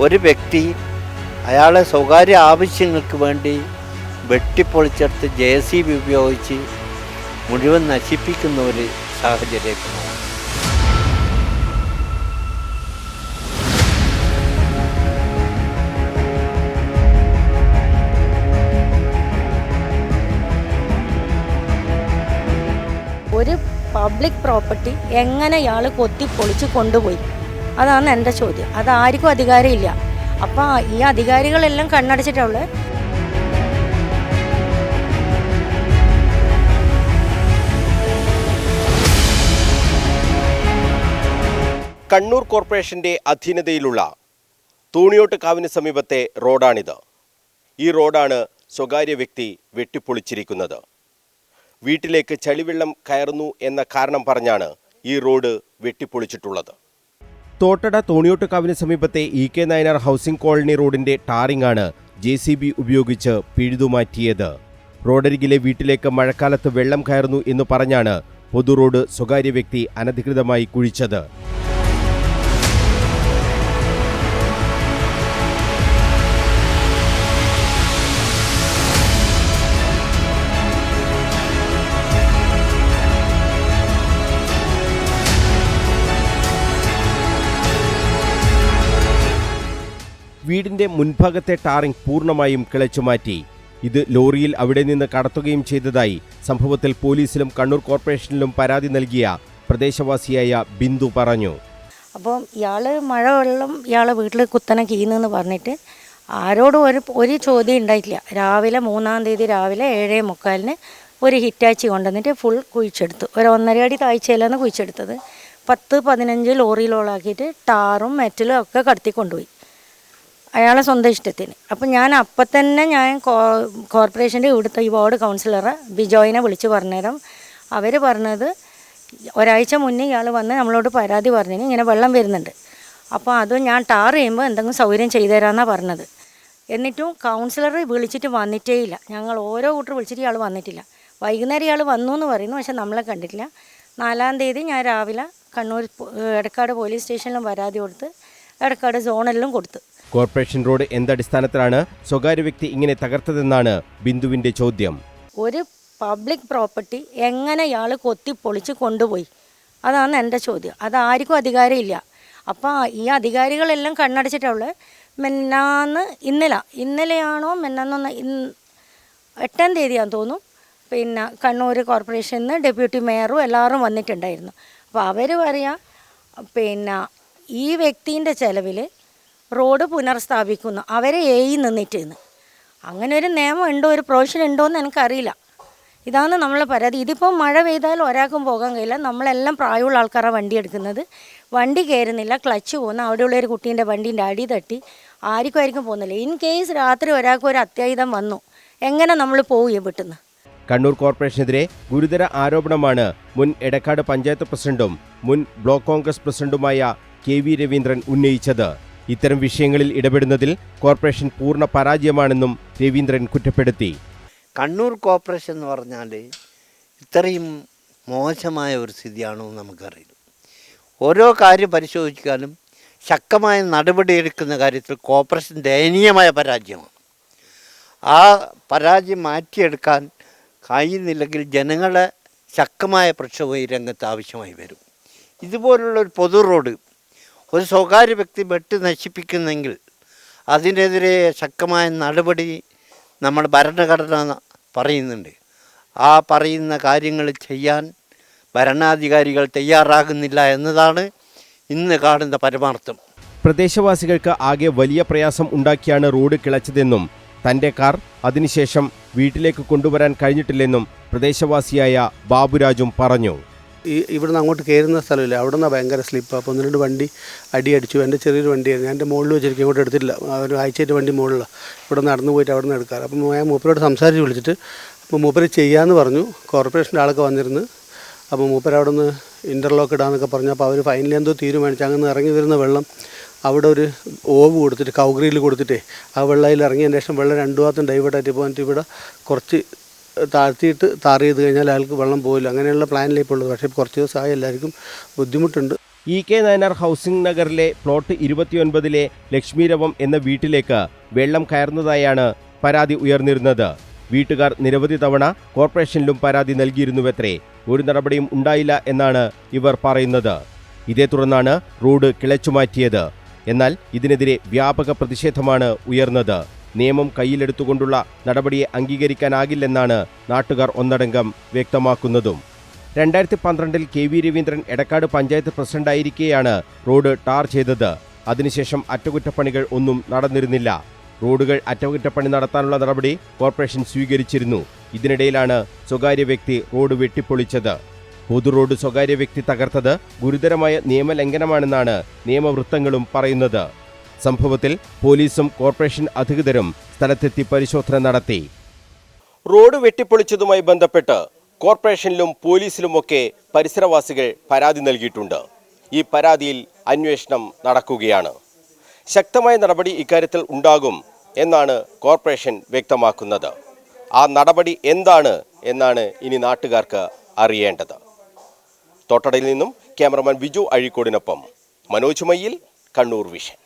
ഒരു വ്യക്തി അയാളെ സ്വകാര്യ ആവശ്യങ്ങൾക്ക് വേണ്ടി വെട്ടിപ്പൊളിച്ചെടുത്ത് JCB ഉപയോഗിച്ച് മുഴുവൻ നശിപ്പിക്കുന്ന ഒരു സാഹചര്യമാണ്. ഒരു പബ്ലിക് പ്രോപ്പർട്ടി എങ്ങനെ ഇയാൾ കൊത്തിപ്പൊളിച്ച് കൊണ്ടുപോയി? അതാണ് എൻ്റെ ചോദ്യം. അതാർക്കും അധികാരമില്ല. അപ്പോൾ ഈ അധികാരികളെല്ലാം കണ്ണടച്ചിട്ടുള്ള കണ്ണൂർ കോർപ്പറേഷന്റെ അധീനതയിലുള്ള തൂണിയോട്ടുകാവിന് സമീപത്തെ റോഡാണിത്. ഈ റോഡാണ് സ്വകാര്യ വ്യക്തി വെട്ടിപ്പൊളിച്ചിരിക്കുന്നത്. വീട്ടിലേക്ക് ചളിവെള്ളം കയറുന്നു എന്ന കാരണം പറഞ്ഞാണ് ഈ റോഡ് വെട്ടിപ്പൊളിച്ചിട്ടുള്ളത്. തോട്ടട തൂണിയോട്ടുകാവിന് സമീപത്തെ EK നായനാർ ഹൗസിംഗ് കോളനി റോഡിന്റെ ടാറിംഗാണ് JCB ഉപയോഗിച്ച് പിഴുതുമാറ്റിയത്. റോഡരികിലെ വീട്ടിലേക്ക് മഴക്കാലത്ത് വെള്ളം കയറുന്നു എന്ന് പറഞ്ഞാണ് പൊതു റോഡ് സ്വകാര്യ വ്യക്തി അനധികൃതമായി കുഴിച്ചത്. വീടിന്റെ മുൻഭാഗത്തെ ടാറിംഗ് പൂർണ്ണമായും കിളച്ചുമാറ്റി. ഇത് ലോറിയിൽ അവിടെ നിന്ന് കടത്തുകയും ചെയ്തതായി സംഭവത്തിൽ പോലീസിലും കണ്ണൂർ കോർപ്പറേഷനിലും പരാതി നൽകിയ പ്രദേശവാസിയായ ബിന്ദു പറഞ്ഞു. അപ്പോൾ ഇയാൾ മഴവെള്ളം ഇയാളെ വീട്ടിൽ കുത്തനെ കീന്നെന്ന് പറഞ്ഞിട്ട് ആരോടും ഒരു ചോദ്യം ഉണ്ടായിട്ടില്ല. രാവിലെ 3-ാം തീയതി രാവിലെ 7:45 ഒരു ഹിറ്റാച്ചി കൊണ്ടുവന്നിട്ട് ഫുൾ കുഴിച്ചെടുത്തു. ഒരു 1.5 അടി താഴ്ചയിലാണ് കുഴിച്ചെടുത്തത്. 10-15 ലോറിയിലോളാക്കിയിട്ട് ടാറും മെറ്റലും ഒക്കെ കടത്തിക്കൊണ്ടുപോയി അയാളെ സ്വന്തം ഇഷ്ടത്തിന്. അപ്പം അപ്പം തന്നെ കോർപ്പറേഷൻ്റെ ഇവിടുത്തെ ഈ വാർഡ് കൗൺസിലറെ ബിജോയിനെ വിളിച്ച് പറഞ്ഞേരം അവർ പറഞ്ഞത് ഒരാഴ്ച മുന്നേ ഇയാൾ വന്ന് നമ്മളോട് പരാതി പറഞ്ഞു ഇങ്ങനെ വെള്ളം വരുന്നുണ്ട്. അപ്പോൾ അത് ഞാൻ ടാർ ചെയ്യുമ്പോൾ എന്തെങ്കിലും സൗകര്യം ചെയ്തു തരാമെന്നാണ് പറഞ്ഞത്. എന്നിട്ടും കൗൺസിലർ വിളിച്ചിട്ട് വന്നിട്ടേ ഇല്ല. ഞങ്ങൾ ഓരോ കൂട്ടർ വിളിച്ചിട്ട് ഇയാൾ വന്നിട്ടില്ല. വൈകുന്നേരം ഇയാൾ വന്നു എന്ന് പറയുന്നു, പക്ഷെ നമ്മളെ കണ്ടിട്ടില്ല. 4-ാം തീയതി ഞാൻ രാവിലെ കണ്ണൂർ എടക്കാട് പോലീസ് സ്റ്റേഷനിലും പരാതി കൊടുത്ത് എടക്കാട് സോണെല്ലാം കൊടുത്തു. കോർപ്പറേഷൻ റോഡ് എന്തടിസ്ഥാനത്തിലാണ് സ്വകാര്യ വ്യക്തി ഇങ്ങനെ തകർത്തതെന്നാണ് ബിന്ദുവിന്റെ ചോദ്യം. ഒരു പബ്ലിക് പ്രോപ്പർട്ടി എങ്ങനെ ഇയാൾ കൊത്തിപ്പൊളിച്ച് കൊണ്ടുപോയി? അതാണ് എൻ്റെ ചോദ്യം. അതാർക്കും അധികാരമില്ല. അപ്പോൾ ഈ അധികാരികളെല്ലാം കണ്ണടച്ചിട്ടുള്ള ഇന്നലെയാണോ മെന്നാന്നൊന്ന് 8-ാം തീയതിയാണെന്ന് തോന്നുന്നു. പിന്നെ കണ്ണൂർ കോർപ്പറേഷനിൽ നിന്ന് ഡെപ്യൂട്ടി മേയറും എല്ലാവരും വന്നിട്ടുണ്ടായിരുന്നു. അപ്പോൾ അവർ പറയാം ഈ വ്യക്തിൻ്റെ ചിലവിൽ റോഡ് പുനർസ്ഥാപിക്കുന്നു, അവരെ നിന്നിട്ടെന്ന്. അങ്ങനെ ഒരു നിയമം ഉണ്ടോ, ഒരു പ്രൊവിഷൻ ഉണ്ടോ എന്ന് എനിക്കറിയില്ല. ഇതാണ് നമ്മളെ പരാതി. ഇതിപ്പോൾ മഴ പെയ്താൽ ഒരാൾക്കും പോകാൻ കഴിയില്ല. നമ്മളെല്ലാം പ്രായമുള്ള ആൾക്കാരാണ് വണ്ടി എടുക്കുന്നത്. വണ്ടി കയറുന്നില്ല, ക്ലച്ച് പോകുന്ന അവിടെയുള്ളൊരു കുട്ടീൻ്റെ വണ്ടീൻ്റെ അടി തട്ടി ആർക്കും പോകുന്നില്ല. ഇൻ കേസ് രാത്രി ഒരാൾക്ക് ഒരു അത്യാഹിതം വന്നു, എങ്ങനെ നമ്മൾ പോവുകയും വിട്ടുന്നു? കണ്ണൂർ കോർപ്പറേഷനെതിരെ ഗുരുതര ആരോപണമാണ് മുൻ എടക്കാട് പഞ്ചായത്ത് പ്രസിഡന്റും മുൻ ബ്ലോക്ക് കോൺഗ്രസ് പ്രസിഡന്റുമായ KV രവീന്ദ്രൻ ഉന്നയിച്ചത്. ഇത്തരം വിഷയങ്ങളിൽ ഇടപെടുന്നതിൽ കോർപ്പറേഷൻ പൂർണ്ണ പരാജയമാണെന്നും രവീന്ദ്രൻ കുറ്റപ്പെടുത്തി. കണ്ണൂർ കോർപ്പറേഷൻ എന്ന് പറഞ്ഞാൽ ഇത്രയും മോശമായ ഒരു സ്ഥിതിയാണോ നമുക്കറിയില്ല. ഓരോ കാര്യം പരിശോധിക്കാനും ശക്തമായ നടപടിയെടുക്കുന്ന കാര്യത്തിൽ കോർപ്പറേഷൻ ദയനീയമായ പരാജയമാണ്. ആ പരാജയം മാറ്റിയെടുക്കാൻ കഴിയുന്നില്ലെങ്കിൽ ജനങ്ങളെ ശക്തമായ പ്രക്ഷോഭം ഈ രംഗത്ത് ആവശ്യമായി വരും. ഇതുപോലുള്ളൊരു പൊതു റോഡ് ഒരു സ്വകാര്യ വ്യക്തി വെട്ടി നശിപ്പിക്കുന്നെങ്കിൽ അതിനെതിരെ ശക്തമായ നടപടി നമ്മൾ ഭരണഘടന പറയുന്നുണ്ട്. ആ പറയുന്ന കാര്യങ്ങൾ ചെയ്യാൻ ഭരണാധികാരികൾ തയ്യാറാകുന്നില്ല എന്നതാണ് ഇന്ന് കാണുന്ന പരമാർത്ഥം. പ്രദേശവാസികൾക്ക് ആകെ വലിയ പ്രയാസം ഉണ്ടാക്കിയാണ് റോഡ് കിളച്ചതെന്നും തൻ്റെ കാർ അതിനുശേഷം വീട്ടിലേക്ക് കൊണ്ടുവരാൻ കഴിഞ്ഞിട്ടില്ലെന്നും പ്രദേശവാസിയായ ബാബുരാജും പറഞ്ഞു. ഇവിടുന്ന് അങ്ങോട്ട് കയറുന്ന സ്ഥലമില്ല, അവിടെ നിന്നാണ് ഭയങ്കര സ്ലിപ്പ്. അപ്പോൾ 1-2 വണ്ടി അടിച്ചു. എൻ്റെ ചെറിയൊരു വണ്ടിയായിരുന്നു, ഞാൻ എൻ്റെ മുകളിൽ വെച്ചിരിക്കും, ഇങ്ങോട്ട് എടുത്തിട്ടില്ല. ഒരു ആഴ്ചയായിട്ട് വണ്ടി മുകളിലാണ്, ഇവിടെ നടന്നു പോയിട്ട് അവിടെ നിന്ന് എടുക്കാറ്. അപ്പം ഞാൻ മൂപ്പരോട് സംസാരിച്ച് വിളിച്ചിട്ട് അപ്പോൾ മൂപ്പര് ചെയ്യാമെന്ന് പറഞ്ഞു. കോർപ്പറേഷൻ്റെ ആളൊക്കെ വന്നിരുന്നു. അപ്പോൾ മൂപ്പര് അവിടെ നിന്ന് ഇൻ്റർലോക്ക് ഇടാമെന്നൊക്കെ പറഞ്ഞു. അപ്പോൾ അവർ ഫൈനലി എന്തോ തീരുമാനിച്ചു. അങ്ങനെ ഇറങ്ങി വരുന്ന വെള്ളം അവിടെ ഒരു ഓവ് കൊടുത്തിട്ട് കൗഗ്രിയിൽ കൊടുത്തിട്ടേ ആ വെള്ളയിൽ ഇറങ്ങിയതിന് ശേഷം വെള്ളം 2 ഭാഗത്തും ഡൈവേർട്ടായിട്ട് പോയിട്ട് ഇവിടെ കുറച്ച് താഴ്ത്തിയിട്ട് താർ ചെയ്ത് കഴിഞ്ഞാൽ അയാൾക്ക് വെള്ളം പോകില്ല. അങ്ങനെയുള്ള പ്ലാനിലേക്ക് ഉള്ളത്. പക്ഷേ കുറച്ച് ദിവസമായി എല്ലാവർക്കും ബുദ്ധിമുട്ടുണ്ട്. EK നായനാർ ഹൗസിംഗ് നഗറിലെ പ്ലോട്ട് 29-ലെ ലക്ഷ്മീരവം എന്ന വീട്ടിലേക്ക് വെള്ളം കയറുന്നതായാണ് പരാതി ഉയർന്നിരുന്നത്. വീട്ടുകാർ നിരവധി തവണ കോർപ്പറേഷനിലും പരാതി നൽകിയിരുന്നുവത്രേ. ഒരു നടപടിയും ഉണ്ടായില്ല എന്നാണ് ഇവർ പറയുന്നത്. ഇതേ തുടർന്നാണ് റോഡ് കിളച്ചുമാറ്റിയത്. എന്നാൽ ഇതിനെതിരെ വ്യാപക പ്രതിഷേധമാണ് ഉയർന്നത്. നിയമം കയ്യിലെടുത്തുകൊണ്ടുള്ള നടപടിയെ അംഗീകരിക്കാനാകില്ലെന്നാണ് നാട്ടുകാർ ഒന്നടങ്കം വ്യക്തമാക്കുന്നതും. 2012-ൽ KV രവീന്ദ്രൻ എടക്കാട് പഞ്ചായത്ത് പ്രസിഡന്റായിരിക്കെയാണ് റോഡ് ടാർ ചെയ്തത്. അതിനുശേഷം അറ്റകുറ്റപ്പണികൾ ഒന്നും നടന്നിരുന്നില്ല. റോഡുകൾ അറ്റകുറ്റപ്പണി നടത്താനുള്ള നടപടി കോർപ്പറേഷൻ സ്വീകരിച്ചിരുന്നു. ഇതിനിടയിലാണ് സ്വകാര്യ വ്യക്തി റോഡ് വെട്ടിപ്പൊളിച്ചത്. പൊതു റോഡ് സ്വകാര്യ വ്യക്തി തകർത്തത് ഗുരുതരമായ നിയമലംഘനമാണെന്നാണ് നിയമവൃത്തങ്ങളും പറയുന്നത്. സംഭവത്തിൽ പോലീസും കോർപ്പറേഷൻ അധികൃതരും സ്ഥലത്തെത്തി പരിശോധന നടത്തി. റോഡ് വെട്ടിപ്പൊളിച്ചതുമായി ബന്ധപ്പെട്ട് കോർപ്പറേഷനിലും പോലീസിലുമൊക്കെ പരിസരവാസികൾ പരാതി നൽകിയിട്ടുണ്ട്. ഈ പരാതിയിൽ അന്വേഷണം നടക്കുകയാണ്. ശക്തമായ നടപടി ഇക്കാര്യത്തിൽ ഉണ്ടാകും എന്നാണ് കോർപ്പറേഷൻ വ്യക്തമാക്കുന്നത്. ആ നടപടി എന്താണ് എന്നാണ് ഇനി നാട്ടുകാർക്ക് അറിയേണ്ടത്. തോട്ടടയിൽ നിന്നും ക്യാമറമാൻ ബിജു അഴീക്കോടിനൊപ്പം മനോജ് മയ്യിൽ, കണ്ണൂർ വിഷൻ.